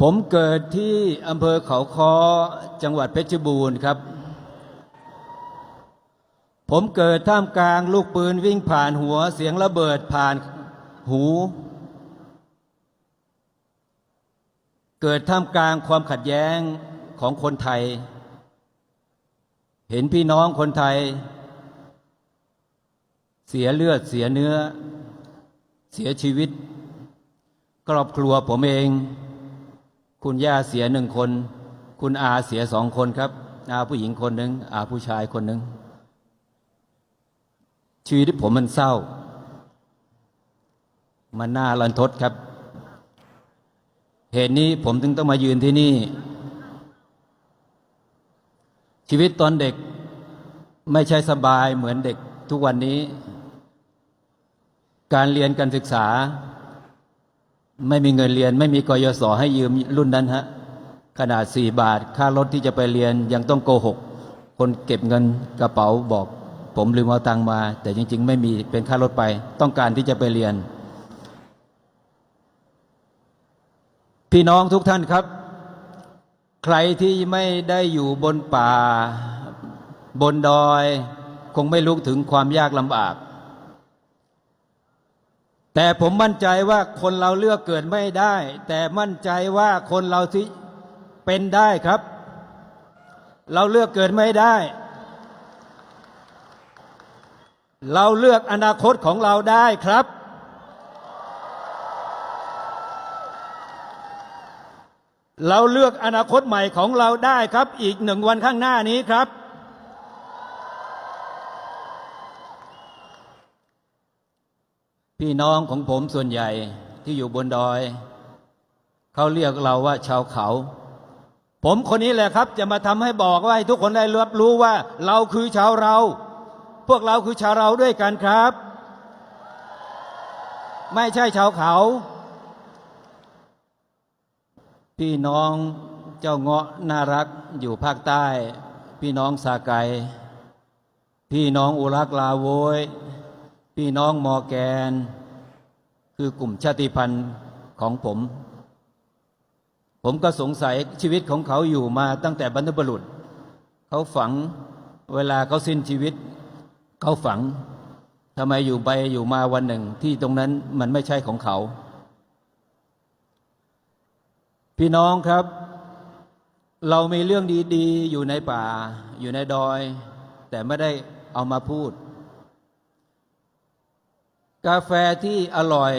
ผมเกิดที่อำเภอเขาค้อจังหวัดเพชรบูรณ์ครับผมเกิดท่ามกลางลูกปืนวิ่งผ่านหัวเสียงระเบิดผ่านหูเกิดท่ามกลางความขัดแย้งของคนไทยเห็นพี่น้องคนไทยเสียเลือดเสียเนื้อเสียชีวิตครอบครัวผมเองคุณย่าเสีย1 คนคุณอาเสีย2 คนครับอาผู้หญิงคนหนึ่งอาผู้ชายคนหนึ่งชีวิตผมมันเศร้ามันน่ารันทดครับเหตุนี้ผมถึงต้องมายืนที่นี่ชีวิตตอนเด็กไม่ใช่สบายเหมือนเด็กทุกวันนี้การเรียนการศึกษาไม่มีเงินเรียนไม่มีกยศให้ยืมรุ่นนั้นฮะขนาด4 บาทค่ารถที่จะไปเรียนยังต้องโกหกคนเก็บเงินกระเป๋าบอกผมลืมเอาตังค์มาแต่จริงๆไม่มีเป็นค่ารถไปต้องการที่จะไปเรียนพี่น้องทุกท่านครับใครที่ไม่ได้อยู่บนป่าบนดอยคงไม่รู้ถึงความยากลำบากแต่ผมมั่นใจว่าคนเราเลือกเกิดไม่ได้แต่มั่นใจว่าคนเราที่เป็นได้ครับเราเลือกเกิดไม่ได้เราเลือกอนาคตของเราได้ครับเราเลือกอนาคตใหม่ของเราได้ครับอีก1 วันข้างหน้านี้ครับพี่น้องของผมส่วนใหญ่ที่อยู่บนดอยเขาเรียกเราว่าชาวเขาผมคนนี้แหละครับจะมาทำให้บอกว่าให้ทุกคนได้รับรู้ว่าเราคือชาวเราพวกเราคือชาวเราด้วยกันครับไม่ใช่ชาวเขาพี่น้องเจ้าเงาะน่ารักอยู่ภาคใต้พี่น้องสาไกพี่น้องอุรักลาโวยพี่น้องมอแกนคือกลุ่มชาติพันธุ์ของผมก็สงสัยชีวิตของเขาอยู่มาตั้งแต่บรรพบุรุษเขาฝังเวลาเขาสิ้นชีวิตเขาฝังทำไมอยู่ไปอยู่มาวันหนึ่งที่ตรงนั้นมันไม่ใช่ของเขาพี่น้องครับเรามีเรื่องดีๆอยู่ในป่าอยู่ในดอยแต่ไม่ได้เอามาพูดกาแฟที่อร่อย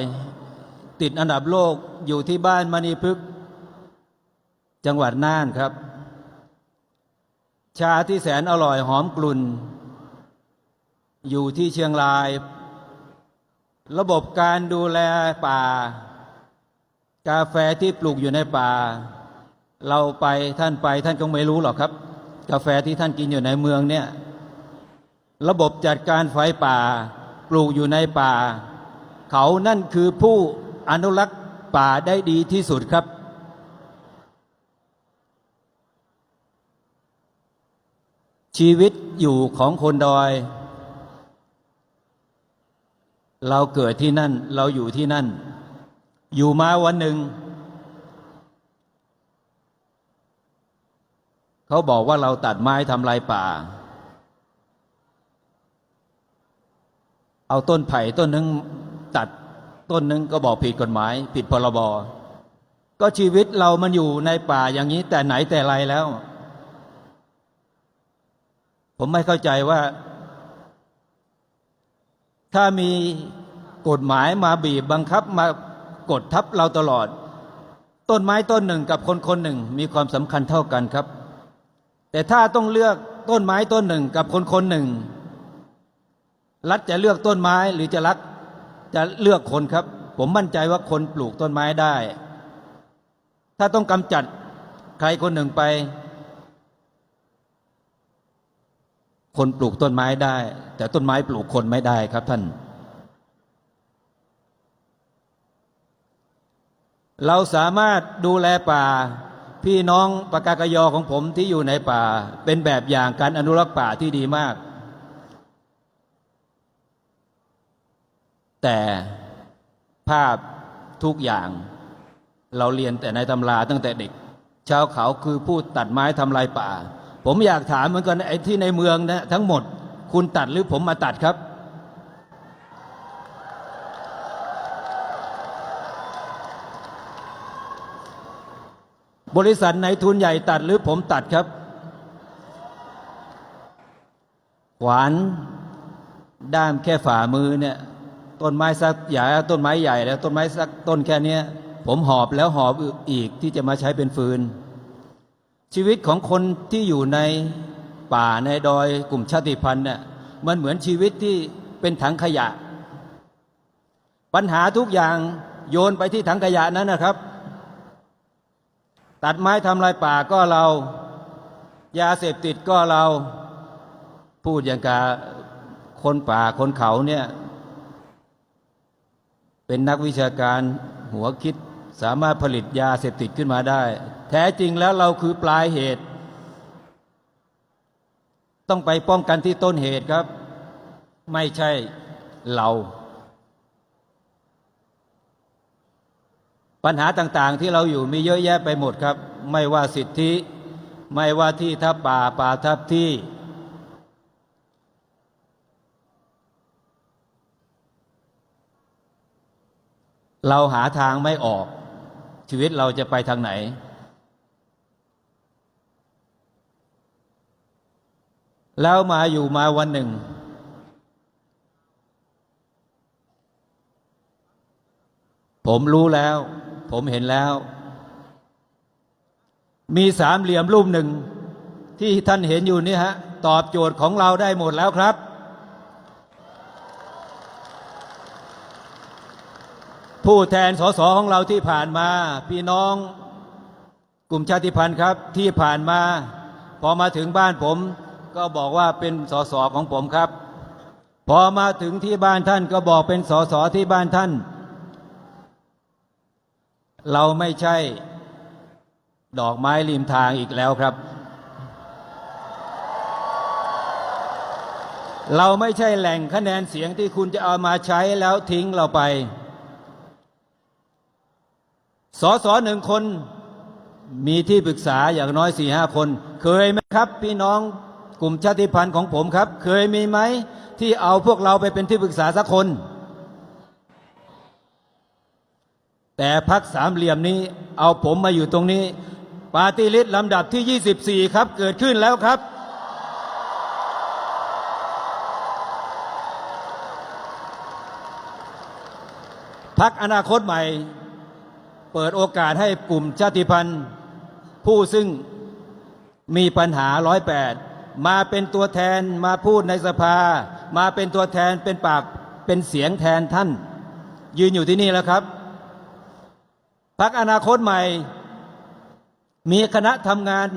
ติดอันดับโลกอยู่ที่บ้านมณีพฤกษ์จังหวัดน่านครับชาที่แสนอร่อยหอมกลุ่นอยู่ที่เชียงรายระบบการดูแลป่ากาแฟที่ปลูกอยู่ในป่าเราไปท่านคงไม่รู้หรอกครับกาแฟที่ท่านกินอยู่ในเมืองเนี่ยระบบจัดการไฟป่าปลูกอยู่ในป่าเขานั่นคือผู้อนุรักษ์ป่าได้ดีที่สุดครับชีวิตอยู่ของคนดอยเราเกิดที่นั่นเราอยู่ที่นั่นอยู่มาวันหนึ่งเขาบอกว่าเราตัดไม้ทำลายป่าเอาต้นไผ่ต้นนึงตัดต้นนึงก็บอกผิดกฎหมายผิดพรบก็ชีวิตเรามันอยู่ในป่าอย่างนี้แต่ไหนแต่ไรแล้วผมไม่เข้าใจว่าถ้ามีกฎหมายมาบีบบังคับมากดทับเราตลอดต้นไม้ต้นหนึ่งกับคนคนหนึ่งมีความสำคัญเท่ากันครับแต่ถ้าต้องเลือกต้นไม้ต้นหนึ่งกับคนคนหนึ่งรัฐจะเลือกต้นไม้หรือจะเลือกคนครับผมมั่นใจว่าคนปลูกต้นไม้ได้ถ้าต้องกำจัดใครคนหนึ่งไปคนปลูกต้นไม้ได้แต่ต้นไม้ปลูกคนไม่ได้ครับท่านเราสามารถดูแลป่าพี่น้องปากากยอของผมที่อยู่ในป่าเป็นแบบอย่างการอนุรักษ์ป่าที่ดีมากแต่ภาพทุกอย่าง เราเรียนแต่ในตำราตั้งแต่เด็กชาวเขาคือผู้ตัดไม้ทำลายป่าผมอยากถามเหมือนกันไอ้ที่ในเมืองนะทั้งหมดคุณตัดหรือผมมาตัดครับบริษัทนายทุนใหญ่ตัดหรือผมตัดครับขวานด้ามแค่ฝ่ามือเนี่ยต้นไม้สักใหญ่ต้นไม้ใหญ่แล้วต้นไม้สักต้นแค่นี้ผมหอบแล้วหอบอีกที่จะมาใช้เป็นฟืนชีวิตของคนที่อยู่ในป่าในดอยกลุ่มชาติพันธุ์เนี่ยมันเหมือนชีวิตที่เป็นถังขยะปัญหาทุกอย่างโยนไปที่ถังขยะนั้นนะครับตัดไม้ทำลายป่าก็เรายาเสพติดก็เราพูดอย่างกับคนป่าคนเขาเนี่ยเป็นนักวิชาการหัวคิดสามารถผลิตยาเสพติดขึ้นมาได้แท้จริงแล้วเราคือปลายเหตุต้องไปป้องกันที่ต้นเหตุครับไม่ใช่เราปัญหาต่างๆที่เราอยู่มีเยอะแยะไปหมดครับไม่ว่าสิทธิไม่ว่าที่ทับป่าทับที่เราหาทางไม่ออกชีวิตเราจะไปทางไหนแล้วมาอยู่มาวันหนึ่งผมรู้แล้วผมเห็นแล้วมีสามเหลี่ยมรูปหนึ่งที่ท่านเห็นอยู่นี่ฮะตอบโจทย์ของเราได้หมดแล้วครับผู้แทนสสของเราที่ผ่านมาพี่น้องกลุ่มชาติพันธุ์ครับที่ผ่านมาพอมาถึงบ้านผมก็บอกว่าเป็นสสของผมครับพอมาถึงที่บ้านท่านก็บอกเป็นสสที่บ้านท่านเราไม่ใช่ดอกไม้ริมทางอีกแล้วครับเราไม่ใช่แหล่งคะแนนเสียงที่คุณจะเอามาใช้แล้วทิ้งเราไปสสหนึ่งคนมีที่ปรึกษาอย่างน้อย 4-5 คนเคยไหมครับพี่น้องกลุ่มชาติพันธุ์ของผมครับเคยมีไหมที่เอาพวกเราไปเป็นที่ปรึกษาสักคนแต่พรรคสามเหลี่ยมนี้เอาผมมาอยู่ตรงนี้ปาร์ตี้ลิสต์ลำดับที่ 24ครับเกิดขึ้นแล้วครับพรรคอนาคตใหม่เปิดโอกาสให้กลุ่มชาติพันธุ์ผู้ซึ่งมีปัญหา108มาเป็นตัวแทนมาพูดในสภามาเป็นตัวแทนเป็นปากเป็นเสียงแทนท่านยืนอยู่ที่นี่แล้วครับพรรคอนาคตใหม่มีคณะทำงาน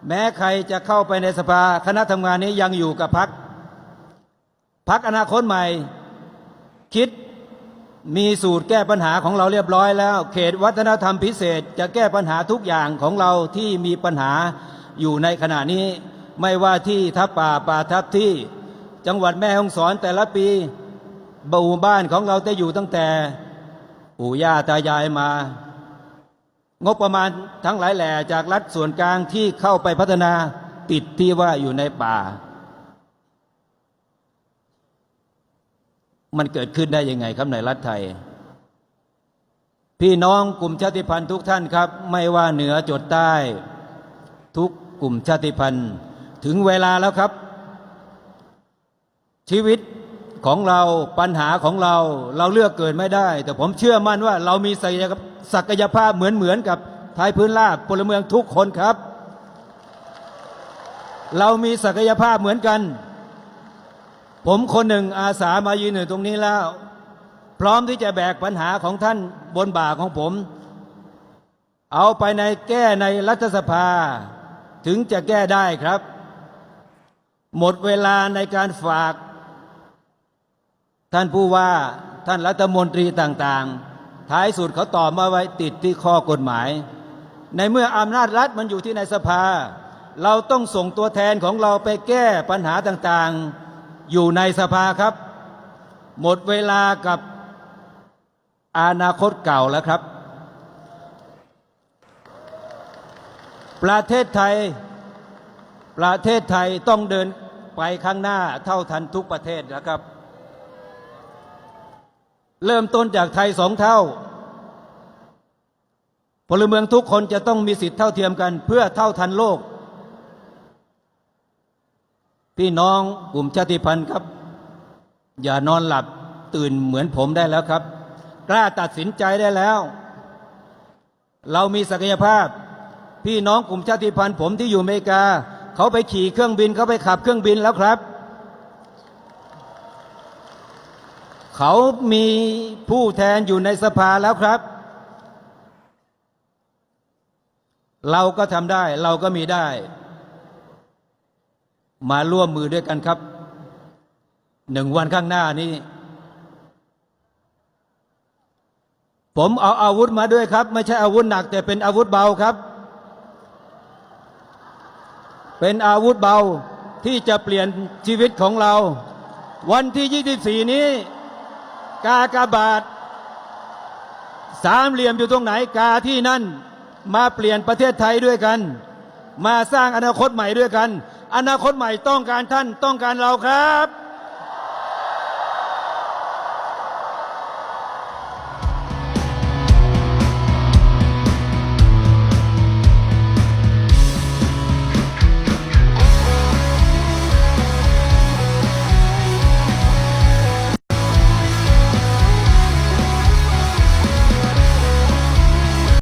แม้ใครจะเข้าไปในสภาคณะทำงานนี้ยังอยู่กับพรรคอนาคตใหม่คิดมีสูตรแก้ปัญหาของเราเรียบร้อยแล้วเขตวัฒนธรรมพิเศษจะแก้ปัญหาทุกอย่างของเราที่มีปัญหาอยู่ในขณะนี้ไม่ว่าที่ทับป่าทับที่จังหวัดแม่ฮ่องสอนแต่ละปีหมู่บ้านของเราจะอยู่ตั้งแต่ปู่ย่าตายายมางบประมาณทั้งหลายแหล่จากรัฐส่วนกลางที่เข้าไปพัฒนาติดที่ว่าอยู่ในป่ามันเกิดขึ้นได้ยังไงครับในรัฐไทยพี่น้องกลุ่มชาติพันธุ์ทุกท่านครับไม่ว่าเหนือจดใต้ทุกกลุ่มชาติพันธุ์ถึงเวลาแล้วครับชีวิตของเราปัญหาของเราเลือกเกิดไม่ได้แต่ผมเชื่อมั่นว่าเรามีศักยภาพเหมือนกับไทยพื้นราบพลเมืองทุกคนครับเรามีศักยภาพเหมือนกันผมคนหนึ่งอาสามายืนอยู่ตรงนี้แล้วพร้อมที่จะแบกปัญหาของท่านบนบ่าของผมเอาไปแก้ในรัฐสภาถึงจะแก้ได้ครับหมดเวลาในการฝากท่านผู้ว่าท่านรัฐมนตรีต่างๆท้ายสุดเขาตอบมาไว้ติดที่ข้อกฎหมายในเมื่ออำนาจรัฐมันอยู่ที่ในสภาเราต้องส่งตัวแทนของเราไปแก้ปัญหาต่างๆอยู่ในสภาครับหมดเวลากับอนาคตเก่าแล้วครับ ประเทศไทยต้องเดินไปข้างหน้าเท่าทันทุกประเทศนะครับ เริ่มต้นจากไทย2 เท่าพลเมืองทุกคนจะต้องมีสิทธิเท่าเทียมกันเพื่อเท่าทันโลกพี่น้องกลุ่มชาติพันธุ์ครับอย่านอนหลับตื่นเหมือนผมได้แล้วครับกล้าตัดสินใจได้แล้ว เรามีศักยภาพพี่น้องกลุ่มชาติพันธุ์ผมที่อยู่อเมริกาเขาไปขี่เครื่องบินเขาไปขับเครื่องบินแล้วครับเขามีผู้แทนอยู่ในสภาแล้วครับเราก็ทำได้เราก็มีได้มาร่วมมือด้วยกันครับ1 วันข้างหน้านี้ผมเอาอาวุธมาด้วยครับไม่ใช่อาวุธหนักแต่เป็นอาวุธเบาครับเป็นอาวุธเบาที่จะเปลี่ยนชีวิตของเราวันที่24นี้กากบาท3 เหลี่ยมอยู่ตรงไหนกาที่นั่นมาเปลี่ยนประเทศไทยด้วยกันมาสร้างอนาคตใหม่ด้วยกันอนาคตใหม่ต้องการท่านต้องการเราครับ